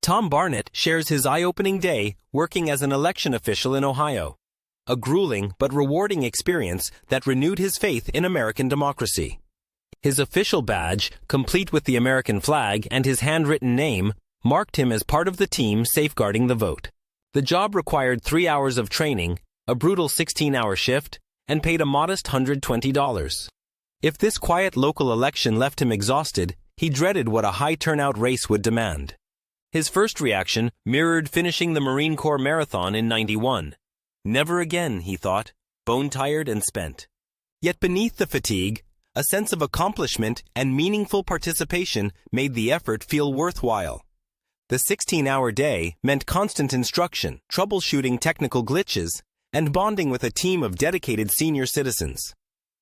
Tom Barnett shares his eye-opening day working as an election official in Ohio. A grueling but rewarding experience that renewed his faith in American democracy. His official badge, complete with the American flag and his handwritten name, marked him as part of the team safeguarding the vote. The job required 3 hours of training, a brutal 16-hour shift, and paid a modest $120. If this quiet local election left him exhausted, he dreaded what a high-turnout race would demand. His first reaction mirrored finishing the Marine Corps Marathon in '91. Never again, he thought, bone-tired and spent. Yet beneath the fatigue, a sense of accomplishment and meaningful participation made the effort feel worthwhile. The 16-hour day meant constant instruction, troubleshooting technical glitches, and bonding with a team of dedicated senior citizens.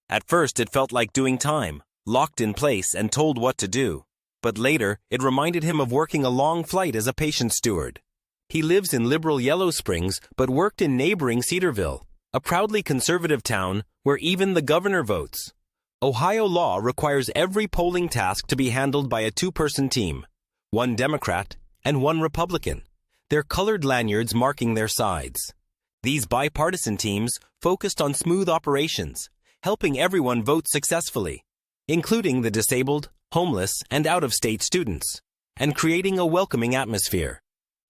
At first, it felt like doing time, locked in place and told what to do. But later, it reminded him of working a long flight as a patient steward. He lives in liberal Yellow Springs, but worked in neighboring Cedarville, a proudly conservative town where even the governor votes. Ohio law requires every polling task to be handled by a two-person team, one Democrat and one Republican, their colored lanyards marking their sides. These bipartisan teams focused on smooth operations, helping everyone vote successfully, including the disabled, homeless, and out-of-state students, and creating a welcoming atmosphere.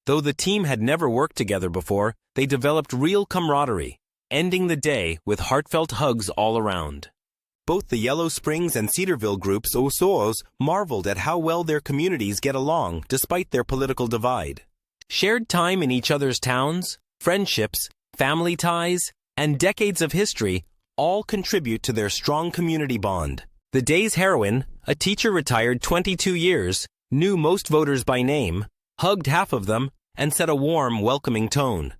Though the team had never worked together before, they developed real camaraderie, ending the day with heartfelt hugs all around. Both the Yellow Springs and Cedarville groups Osoos marveled at how well their communities get along despite their political divide. Shared time in each other's towns, friendships, family ties, and decades of history all contribute to their strong community bond. The day's heroine, a teacher retired 22 years, knew most voters by name, hugged half of them, and set a warm, welcoming tone.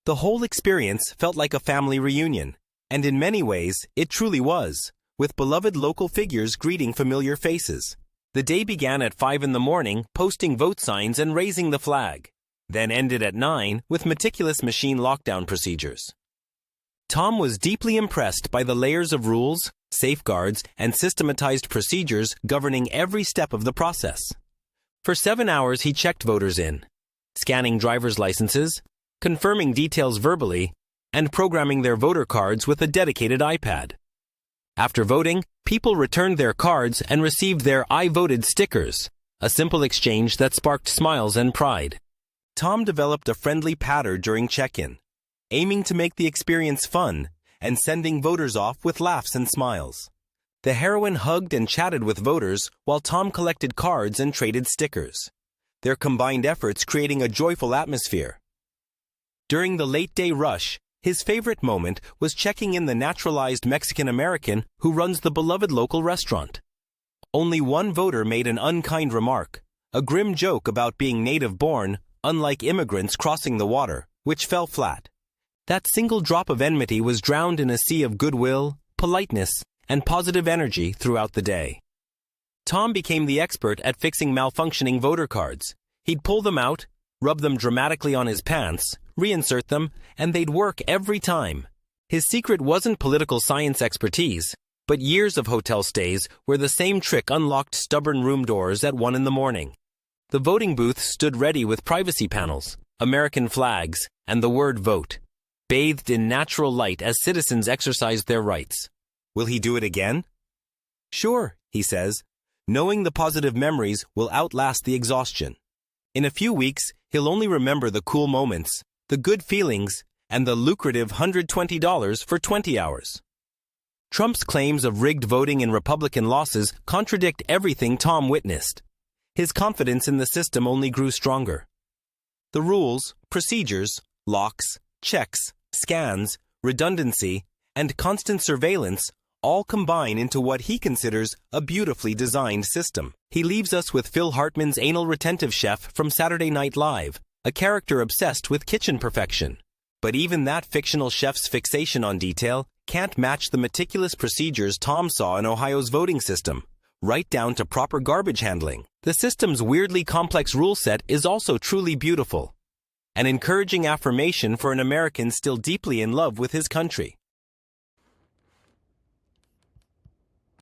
The whole experience felt like a family reunion, and in many ways, it truly was, with beloved local figures greeting familiar faces. The day began at 5 in the morning, posting vote signs and raising the flag, then ended at 9 with meticulous machine lockdown procedures. Tom was deeply impressed by the layers of rules, safeguards, and systematized procedures governing every step of the process. For 7 hours, he checked voters in, scanning driver's licenses, confirming details verbally, and programming their voter cards with a dedicated iPad. After voting, people returned their cards and received their "I voted" stickers, a simple exchange that sparked smiles and pride. Tom developed a friendly patter during check-in, aiming to make the experience fun and sending voters off with laughs and smiles. The heroine hugged and chatted with voters while Tom collected cards and traded stickers, their combined efforts creating a joyful atmosphere. During the late-day rush, his favorite moment was checking in the naturalized Mexican-American who runs the beloved local restaurant. Only one voter made an unkind remark, a grim joke about being native-born, unlike immigrants crossing the water, which fell flat. That single drop of enmity was drowned in a sea of goodwill, politeness, and positive energy throughout the day. Tom became the expert at fixing malfunctioning voter cards. He'd pull them out, rub them dramatically on his pants, reinsert them, and they'd work every time. His secret wasn't political science expertise, but years of hotel stays where the same trick unlocked stubborn room doors at 1 in the morning. The voting booth stood ready with privacy panels, American flags, and the word "vote," bathed in natural light as citizens exercised their rights. Will he do it again? Sure, he says, knowing the positive memories will outlast the exhaustion. In a few weeks, he'll only remember the cool moments, the good feelings, and the lucrative $120 for 20 hours. Trump's claims of rigged voting and Republican losses contradict everything Tom witnessed. His confidence in the system only grew stronger. The rules, procedures, locks, checks, scans, redundancy, and constant surveillance all combine into what he considers a beautifully designed system. He leaves us with Phil Hartman's anal retentive chef from Saturday Night Live, a character obsessed with kitchen perfection. But even that fictional chef's fixation on detail can't match the meticulous procedures Tom saw in Ohio's voting system, right down to proper garbage handling. The system's weirdly complex rule set is also truly beautiful, an encouraging affirmation for an American still deeply in love with his country.